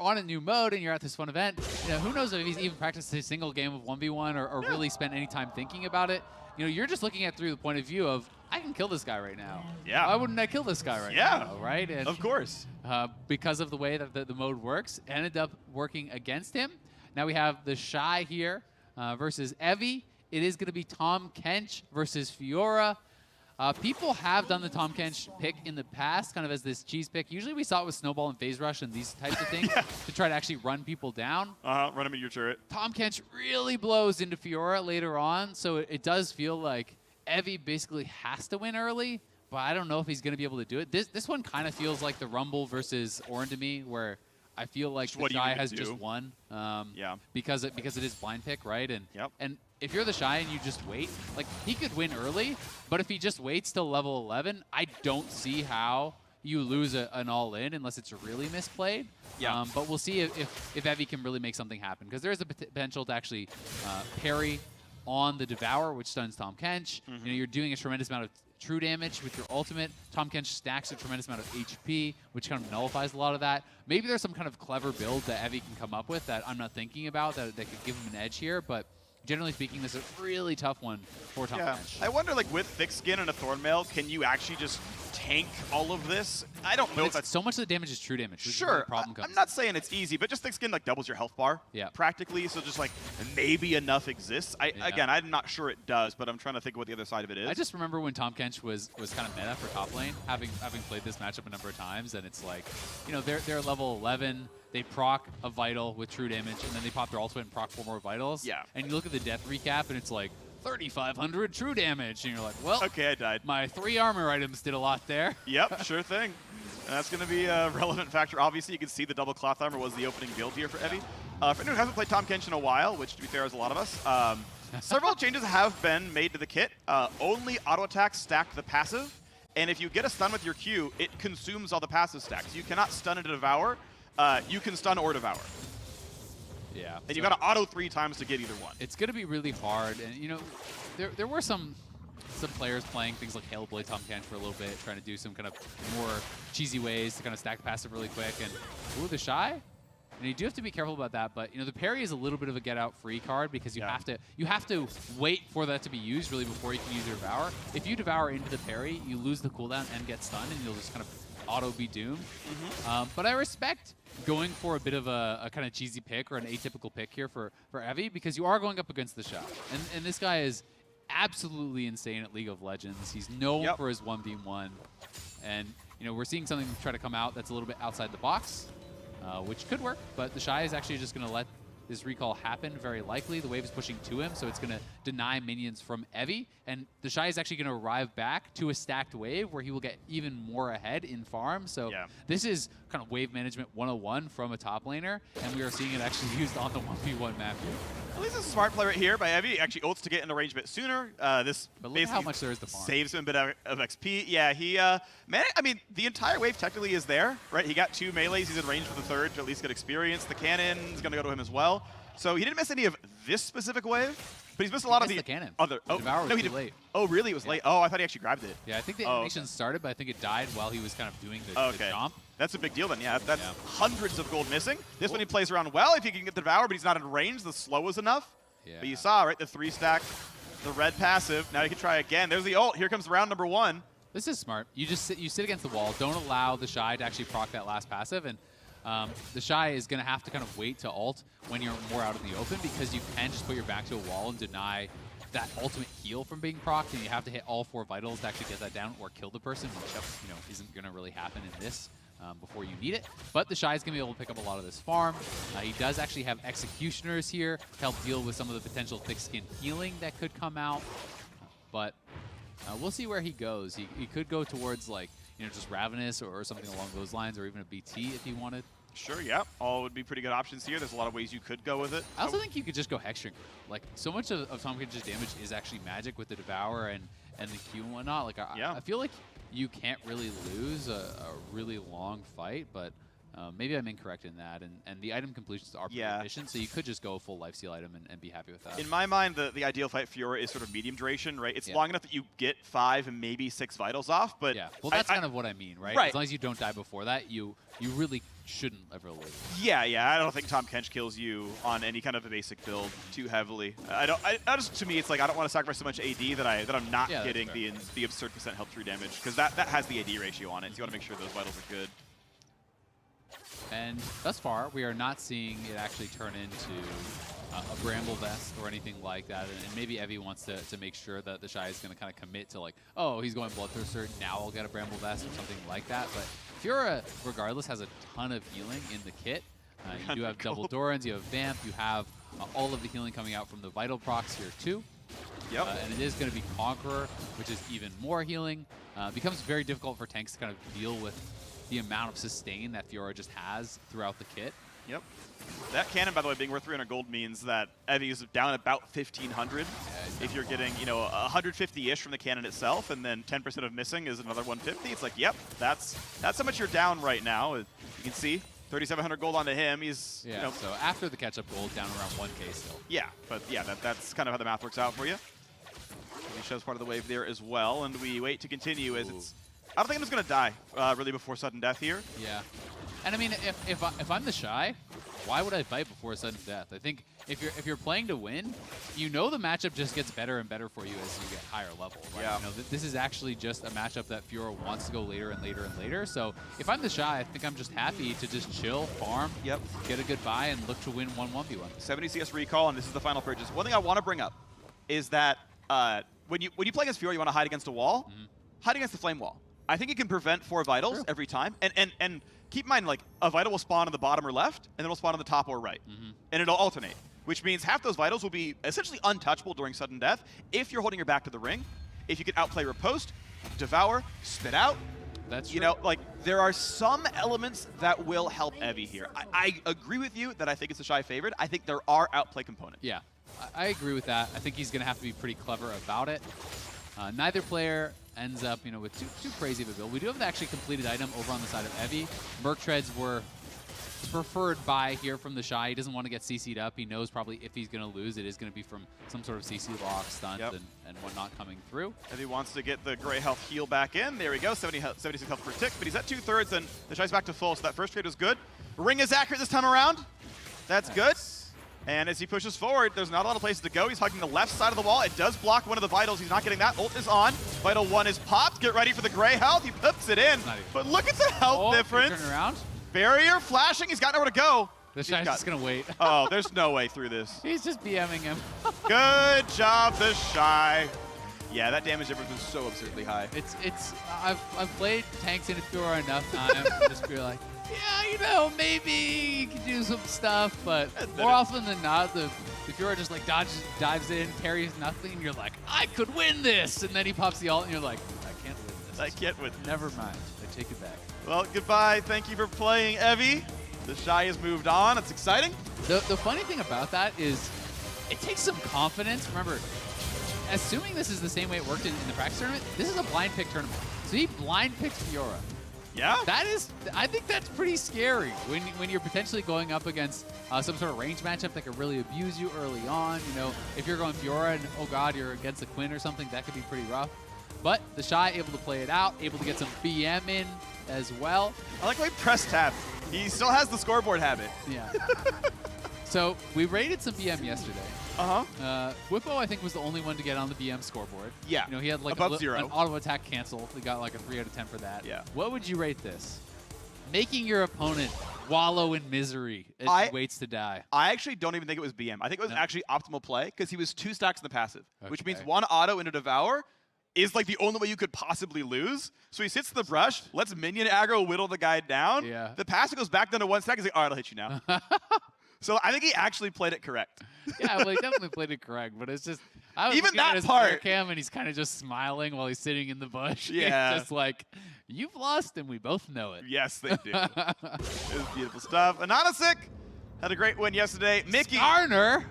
on a new mode and you're at this fun event, you know, who knows if he's even practiced a single game of 1v1 or really spent any time thinking about it. You know, you're just looking at it through the point of view of, I can kill this guy right now. Yeah. Why wouldn't I kill this guy right now, right? And of course. because of the way that the mode works, ended up working against him. Now we have the Shy here versus Evie. It is going to be Tahm Kench versus Fiora. People have done the Tahm Kench pick in the past, kind of as this cheese pick. Usually we saw it with Snowball and Phase Rush and these types of things to try to actually run people down. Run him in your turret. Tahm Kench really blows into Fiora later on, so it does feel like Evie basically has to win early, but I don't know if he's going to be able to do it. This one kind of feels like the Rumble versus Orin to me, where I feel like the Shy has just won. Because it is blind pick, right? And if you're the Shy and you just wait, like, he could win early, but if he just waits till level 11, I don't see how you lose an all-in unless it's really misplayed. But we'll see if Evie can really make something happen, because there is a potential to actually parry on the Devour, which stuns Tahm Kench. You know, you're doing a tremendous amount of true damage with your ultimate. Tahm Kench stacks a tremendous amount of HP, which kind of nullifies a lot of that. Maybe there's some kind of clever build that Evie can come up with that I'm not thinking about that could give him an edge here, but generally speaking, this is a really tough one for Tahm Kench. I wonder, like, with Thick Skin and a Thornmail, can you actually just tank all of this? I don't know if that's... So much of the damage is true damage. Sure. I'm not saying it's easy, but just Thick Skin, like, doubles your health bar practically, so just, like, maybe enough exists. Again, I'm not sure it does, but I'm trying to think of what the other side of it is. I just remember when Tahm Kench was kind of meta for top lane, having played this matchup a number of times, and it's like, you know, they're level 11, they proc a Vital with true damage, and then they pop their ultimate and proc 4 more Vitals. And you look at the death recap, and it's like, 3,500 true damage, and you're like, well, okay, I died. My 3 armor items did a lot there. Yep, sure thing. And that's going to be a relevant factor. Obviously, you can see the double cloth armor was the opening build here for Evie. For anyone who hasn't played Tahm Kench in a while, which to be fair is a lot of us, several changes have been made to the kit. Only auto attacks stack the passive, and if you get a stun with your Q, it consumes all the passive stacks. You cannot stun and Devour. You can stun or Devour. Yeah. And you've got to auto 3 times to get either one. It's going to be really hard. And, you know, there were some players playing things like Hellblade Tahm Kench for a little bit, trying to do some kind of more cheesy ways to kind of stack the passive really quick. And, ooh, the Shy? And you do have to be careful about that. But, you know, the parry is a little bit of a get-out-free card because you have to wait for that to be used, really, before you can use your Devour. If you Devour into the parry, you lose the cooldown and get stunned, and you'll just kind of auto be doomed. But I respect going for a bit of a kind of cheesy pick or an atypical pick here for Evie, because you are going up against the Shy. And this guy is absolutely insane at League of Legends. He's known for his 1v1. And, you know, we're seeing something try to come out that's a little bit outside the box, which could work. But the Shy is actually just going to let this recall happen, very likely. The wave is pushing to him, so it's going to deny minions from Evie. And the Shy is actually going to arrive back to a stacked wave where he will get even more ahead in farm. So this is kind of wave management 101 from a top laner, and we are seeing it actually used on the 1v1 map here. At least it's a smart play right here by Evie. Actually ults to get into range a bit sooner. This but look at how much there is to farm. Saves him a bit of XP. Yeah, he, man, I mean, the entire wave technically is there, right? He got 2 melees. He's in range for the 3rd to at least get experience. The cannon's going to go to him as well. So he didn't miss any of this specific wave, but he's missed a lot of the cannon. Other. Oh, Devour was no, too late. Oh, really? It was late. Oh, I thought he actually grabbed it. Yeah, I think the animation started, but I think it died while he was kind of doing the jump. That's a big deal then. Yeah, that's hundreds of gold missing. This one he plays around well if he can get the Devour, but he's not in range. The slow is enough. But you saw, right, the 3-stack, the red passive. Now he can try again. There's the ult. Here comes round number 1. This is smart. You just sit against the wall. Don't allow the Shy to actually proc that last passive. And the Shy is going to have to kind of wait to ult when you're more out in the open, because you can just put your back to a wall and deny that ultimate heal from being procced, and you have to hit all 4 vitals to actually get that down or kill the person, which, you know, isn't going to really happen in this before you need it. But the Shy is going to be able to pick up a lot of this farm. He does actually have Executioners here to help deal with some of the potential thick skin healing that could come out. But we'll see where he goes. He could go towards, like, you know, just Ravenous or something along those lines, or even a BT if he wanted. Sure, yeah. All would be pretty good options here. There's a lot of ways you could go with it. I also think you could just go Hex Shrink. Like, so much of Tahm Kench's damage is actually magic with the Devour and the Q and whatnot. Like, I feel like you can't really lose a really long fight, but maybe I'm incorrect in that. And the item completions are pretty efficient, so you could just go full lifesteal item and be happy with that. In my mind, the ideal fight for Fiora is sort of medium duration, right? It's long enough that you get 5 and maybe 6 vitals off, but well, that's kind of what I mean, right? As long as you don't die before that, you really shouldn't ever lose. Yeah, I don't think Tahm Kench kills you on any kind of a basic build too heavily. I just, to me, it's like I don't want to sacrifice so much AD that I'm not getting the absurd % health true damage, because that has the AD ratio on it. So you want to make sure those vitals are good. And thus far, we are not seeing it actually turn into a Bramble Vest or anything like that. And maybe Evie wants to make sure that the Shy is going to kind of commit to like, oh, he's going Bloodthirster, now I'll get a Bramble Vest or something like that. But Fiora, regardless, has a ton of healing in the kit. You do have double Dorans, you have Vamp, you have all of the healing coming out from the Vital procs here too. Yep. And it is going to be Conqueror, which is even more healing. Becomes very difficult for tanks to kind of deal with the amount of sustain that Fiora just has throughout the kit. Yep. That cannon, by the way, being worth 300 gold means that Evie is down about 1,500. Yeah, if you're getting, 150-ish from the cannon itself, and then 10% of missing is another 150. It's like, yep, that's how much you're down right now. You can see 3,700 gold onto him. He's, so after the catch-up gold, down around 1K still. Yeah, but yeah, that's kind of how the math works out for you. He shows part of the wave there as well, and we wait to continue as it's. I don't think I'm just gonna die really before sudden death here. Yeah, and I mean, if I'm the Shy, why would I fight before sudden death? I think if you're playing to win, the matchup just gets better and better for you as you get higher level. Right? Yeah. This is actually just a matchup that Fiora wants to go later and later and later. So if I'm the Shy, I think I'm just happy to just chill, farm, get a good buy, and look to win 1-1v1. 70 CS recall, and this is the final purchase. One thing I want to bring up is that when you play against Fiora, you want to hide against a wall. Hide against the flame wall. I think it can prevent 4 vitals every time. And keep in mind, like, a vital will spawn on the bottom or left, and then it'll spawn on the top or right. And it'll alternate, which means half those vitals will be essentially untouchable during sudden death if you're holding your back to the ring. If you can outplay Riposte, Devour, Spit Out. That's true. Like, there are some elements that will help Evie here. I agree with you that I think it's a Shy favorite. I think there are outplay components. Yeah, I agree with that. I think he's going to have to be pretty clever about it. Neither player ends up, with too crazy of a build. We do have an actually completed item over on the side of Evie. Merc Treads were preferred buy here from the Shy. He doesn't want to get CC'd up. He knows probably if he's going to lose, it is going to be from some sort of CC lock, stunt, and whatnot coming through. Evie wants to get the gray health heal back in. There we go, 76 health per tick, but he's at 2/3, and the Shy's back to full, so that first trade was good. Ring is accurate this time around. That's good. And as he pushes forward, there's not a lot of places to go. He's hugging the left side of the wall. It does block one of the vitals. He's not getting that. Ult is on. Vital 1 is popped. Get ready for the gray health. He puts it in. But look at the health difference. Turn around. Barrier flashing. He's got nowhere to go. The Shy's just going to wait. Oh, there's no way through this. He's just BMing him. Good job, the Shy. Yeah, that damage difference was so absurdly high. I've played tanks in Fiora enough times to just be like, yeah, maybe you can do some stuff, but more often than not, the Fiora just like dives in, parries nothing, and you're like, I could win this, and then he pops the ult, and you're like, I can't win this. I can't win. Never mind, I take it back. Well, goodbye. Thank you for playing, Evie. The Shy has moved on. It's exciting. The funny thing about that is, it takes some confidence. Remember, assuming this is the same way it worked in the practice tournament, this is a blind pick tournament. So he blind picked Fiora. Yeah? I think that's pretty scary when you're potentially going up against some sort of range matchup that could really abuse you early on. If you're going Fiora and, oh god, you're against a Quinn or something, that could be pretty rough. But the Shy able to play it out, able to get some BM in as well. I like how he press tab. He still has the scoreboard habit. Yeah. So we rated some BM yesterday. Whippo, I think, was the only one to get on the BM scoreboard. Yeah. He had like above 0. An auto attack cancel. He got like a 3 out of 10 for that. Yeah. What would you rate this? Making your opponent wallow in misery as he waits to die. I actually don't even think it was BM. I think it was actually optimal play because he was 2 stacks in the passive, which means 1 auto into Devour is like the only way you could possibly lose. So he sits in the brush, lets minion aggro whittle the guy down. Yeah. The passive goes back down to 1 stack. He's like, all right, I'll hit you now. So I think he actually played it correct. Yeah, well, he definitely played it correct, but it's just I was even looking at that his part. Cam and he's kind of just smiling while he's sitting in the bush. Yeah, it's just like you've lost and we both know it. Yes, they do. It was beautiful stuff. Anonasic had a great win yesterday. Mickey Garner